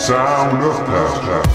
sound of passion.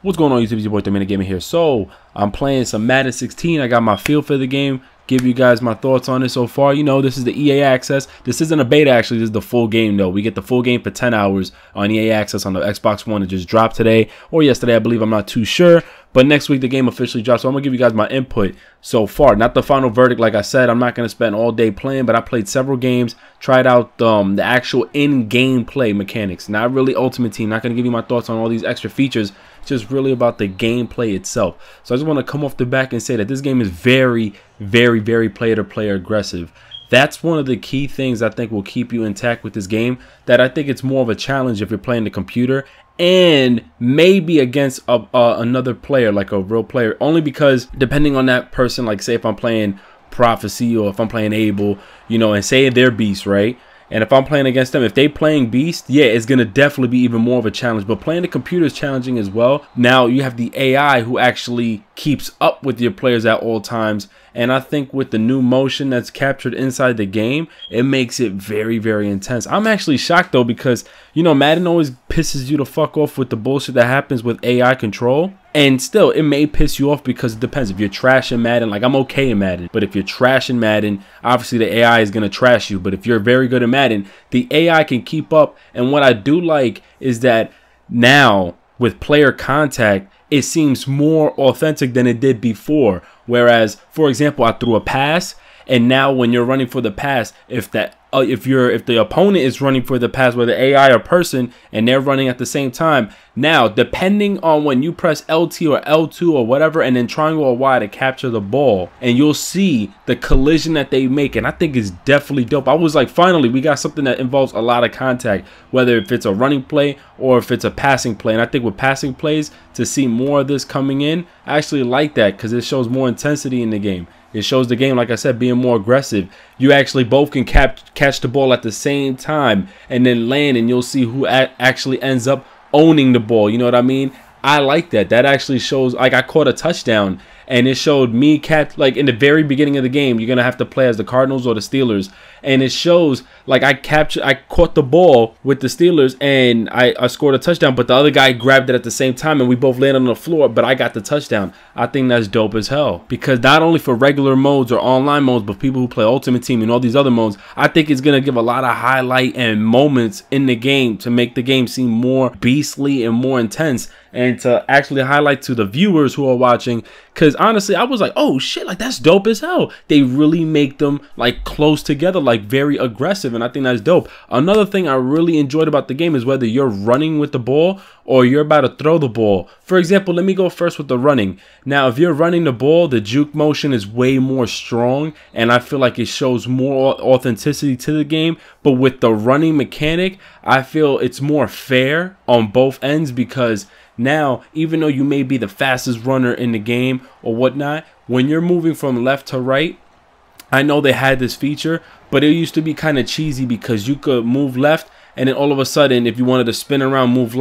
What's going on, YouTube? It's your boy GMG here. So I'm playing some Madden 16. I got my feel for the game. Give you guys my thoughts on it so far. You know, this is the EA Access. This isn't a beta, actually. This is the full game, though. We get the full game for 10 hours on EA Access on the Xbox One. It just dropped today or yesterday, I believe. I'm not too sure. But next week, the game officially drops. So I'm going to give you guys my input so far. Not the final verdict, like I said. I'm not going to spend all day playing, but I played several games. Tried out the actual in-game play mechanics. Not really Ultimate Team. Not going to give you my thoughts on all these extra features. It's just really about the gameplay itself. So I just want to come off the back and say that this game is very, very player-to-player aggressive. That's one of the key things I think will keep you intact with this game. That I think it's more of a challenge if you're playing the computer and maybe against another player, like a real player, only because depending on that person, like say if I'm playing Prophecy or if I'm playing Able, you know, and say they're Beast, right? And if I'm playing against them, if they playing Beast, yeah, it's going to definitely be even more of a challenge. But playing the computer is challenging as well. Now you have the AI who actually keeps up with your players at all times. And I think with the new motion that's captured inside the game, it makes it very intense. I'm actually shocked, though, because, you know, Madden always pisses you the fuck off with the bullshit that happens with AI control. And still, it may piss you off because it depends. If you're trash in Madden, like I'm okay in Madden, but if you're trash in Madden, obviously the AI is going to trash you. But if you're very good in Madden, the AI can keep up. And what I do like is that now with player contact, it seems more authentic than it did before. Whereas, for example, I threw a pass, and now when you're running for the pass, if the opponent is running for the pass, whether AI or person, and they're running at the same time, now depending on when you press LT or L2 or whatever, and then triangle or Y to capture the ball, and you'll see the collision that they make, and I think it's definitely dope. I was like, finally, we got something that involves a lot of contact, whether if it's a running play or if it's a passing play. And I think with passing plays, to see more of this coming in, I actually like that because it shows more intensity in the game. It shows the game, like I said, being more aggressive. You actually both can catch the ball at the same time and then land, and you'll see who actually ends up owning the ball. You know what I mean? I like that. That actually shows, like I caught a touchdown, and it showed me like in the very beginning of the game, you're going to have to play as the Cardinals or the Steelers. And it shows like I caught the ball with the Steelers and I scored a touchdown, but the other guy grabbed it at the same time and we both landed on the floor, but I got the touchdown. I think that's dope as hell, because not only for regular modes or online modes, but people who play Ultimate Team and all these other modes, I think it's going to give a lot of highlight and moments in the game to make the game seem more beastly and more intense, and to actually highlight to the viewers who are watching. Because honestly, I was like, oh shit, like that's dope as hell. They really make them like close together, like very aggressive, and I think that's dope. Another thing I really enjoyed about the game is whether you're running with the ball or you're about to throw the ball. For example, let me go first with the running. Now, if you're running the ball, the juke motion is way more strong, and I feel like it shows more authenticity to the game. But with the running mechanic, I feel it's more fair on both ends, because now, even though you may be the fastest runner in the game or whatnot, when you're moving from left to right, I know they had this feature, but it used to be kind of cheesy because you could move left, and then all of a sudden, if you wanted to spin around, move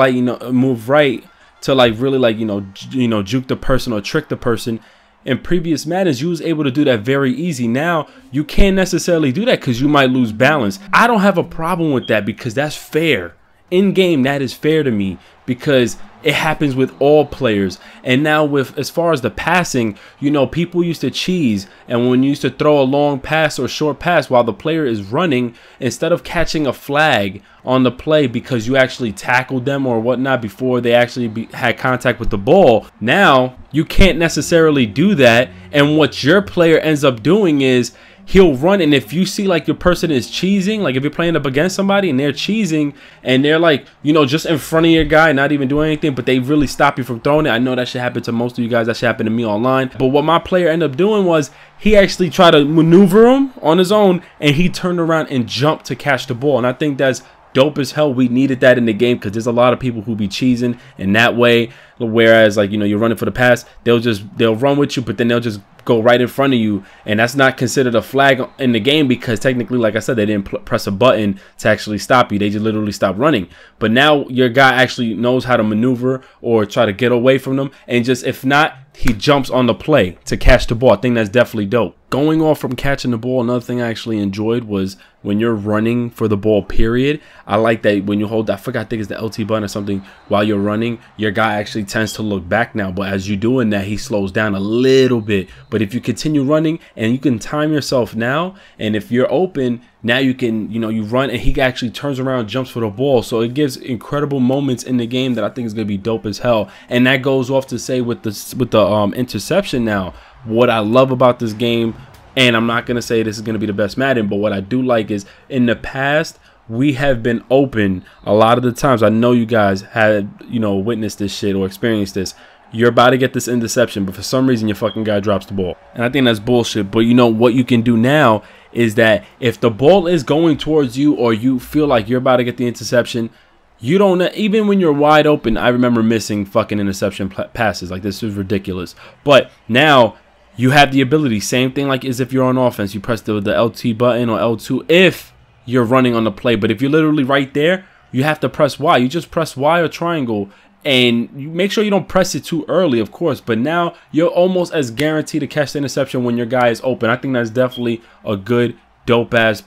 right to like really like you know juke the person or trick the person. In previous Maddens, you was able to do that very easy. Now you can't necessarily do that because you might lose balance. I don't have a problem with that because that's fair. In game, that is fair to me because it happens with all players. And now with as far as the passing, you know, people used to cheese, and when you used to throw a long pass or short pass while the player is running, instead of catching a flag on the play because you actually tackled them or whatnot before they actually had contact with the ball, now you can't necessarily do that. And what your player ends up doing is he'll run, and if you see like your person is cheesing, like if you're playing up against somebody and they're cheesing and they're like, you know, just in front of your guy, not even doing anything, but they really stop you from throwing it. I know that should happen to most of you guys. That should happen to me online. But what my player ended up doing was he actually tried to maneuver him on his own, and he turned around and jumped to catch the ball. And I think that's dope as hell. We needed that in the game because there's a lot of people who be cheesing in that way. Whereas, like, you know, you're running for the pass, they'll run with you, but then they'll just go right in front of you, and that's not considered a flag in the game because technically, like I said, they didn't press a button to actually stop you. They just literally stopped running. But now your guy actually knows how to maneuver or try to get away from them, and just if not, he jumps on the play to catch the ball. I think that's definitely dope. Going off from catching the ball, another thing I actually enjoyed was when you're running for the ball, period. I like that when you hold, I think it's the LT button or something, while you're running, your guy actually tends to look back now. But as you're doing that, he slows down a little bit. But if you continue running and you can time yourself now, and if you're open, now you can, you run and he actually turns around, jumps for the ball. So it gives incredible moments in the game that I think is going to be dope as hell. And that goes off to say with the interception now. What I love about this game, and I'm not going to say this is going to be the best Madden, but what I do like is in the past, we have been open a lot of the times. I know you guys had, witnessed this shit or experienced this. You're about to get this interception, but for some reason your fucking guy drops the ball. And I think that's bullshit. But what you can do now is that if the ball is going towards you or you feel like you're about to get the interception, you don't, even when you're wide open, I remember missing fucking interception passes. Like, this is ridiculous. But now you have the ability, same thing like as if you're on offense, you press the LT button or L2 if you're running on the play. But if you're literally right there, you have to press Y. You just press Y or triangle, and you make sure you don't press it too early, of course. But now you're almost as guaranteed to catch the interception when your guy is open. I think that's definitely a good, dope-ass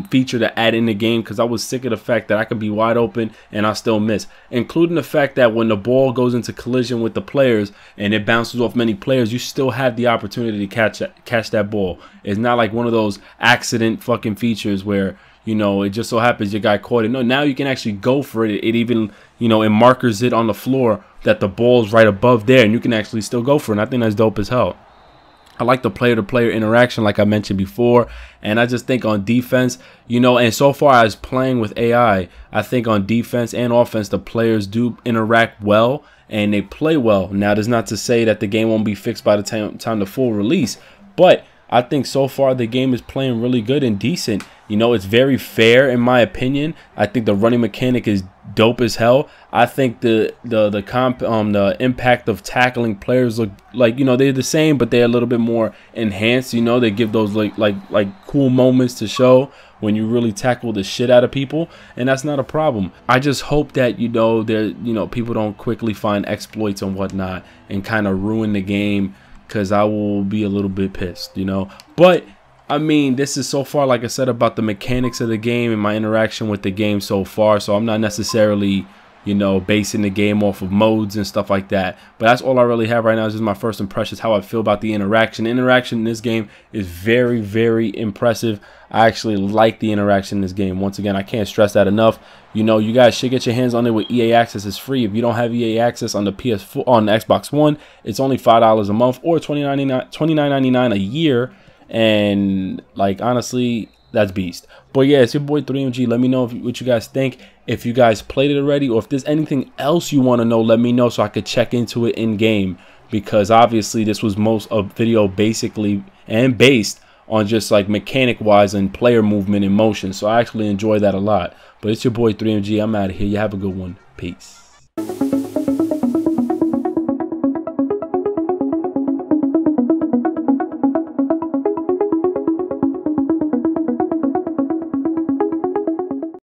feature to add in the game, because I was sick of the fact that I could be wide open and I still miss. Including the fact that when the ball goes into collision with the players and it bounces off many players, you still have the opportunity to catch that ball. It's not like one of those accident fucking features where, it just so happens your guy caught it. No, now you can actually go for it. It even, it markers it on the floor that the ball's right above there, and you can actually still go for it. And I think that's dope as hell. I like the player-to-player interaction, like I mentioned before, and I just think on defense, and so far as playing with AI, I think on defense and offense, the players do interact well and they play well. Now, that's not to say that the game won't be fixed by the time the full release, but I think so far the game is playing really good and decent. It's very fair in my opinion. I think the running mechanic is dope as hell. I think the impact of tackling players look like, they're the same, but they're a little bit more enhanced. They give those like cool moments to show when you really tackle the shit out of people, and that's not a problem. I just hope that people don't quickly find exploits and whatnot and kind of ruin the game, because I will be a little bit pissed, But I mean, this is so far, like I said, about the mechanics of the game and my interaction with the game so far. So I'm not necessarily, basing the game off of modes and stuff like that. But that's all I really have right now. This is my first impressions, how I feel about the interaction. The interaction in this game is very, very impressive. I actually like the interaction in this game. Once again, I can't stress that enough. You guys should get your hands on it with EA Access. It's free. If you don't have EA Access on the PS4, on the Xbox One, it's only $5 a month or $29.99 a year. And like, honestly, that's beast. But yeah, it's your boy 3MG. Let me know what you guys think. If you guys played it already, or if there's anything else you want to know, let me know so I could check into it in game, because obviously this was most a video basically and based on just like mechanic wise and player movement and motion. So I actually enjoy that a lot. But it's your boy 3MG. I'm out of here. You have a good one. Peace.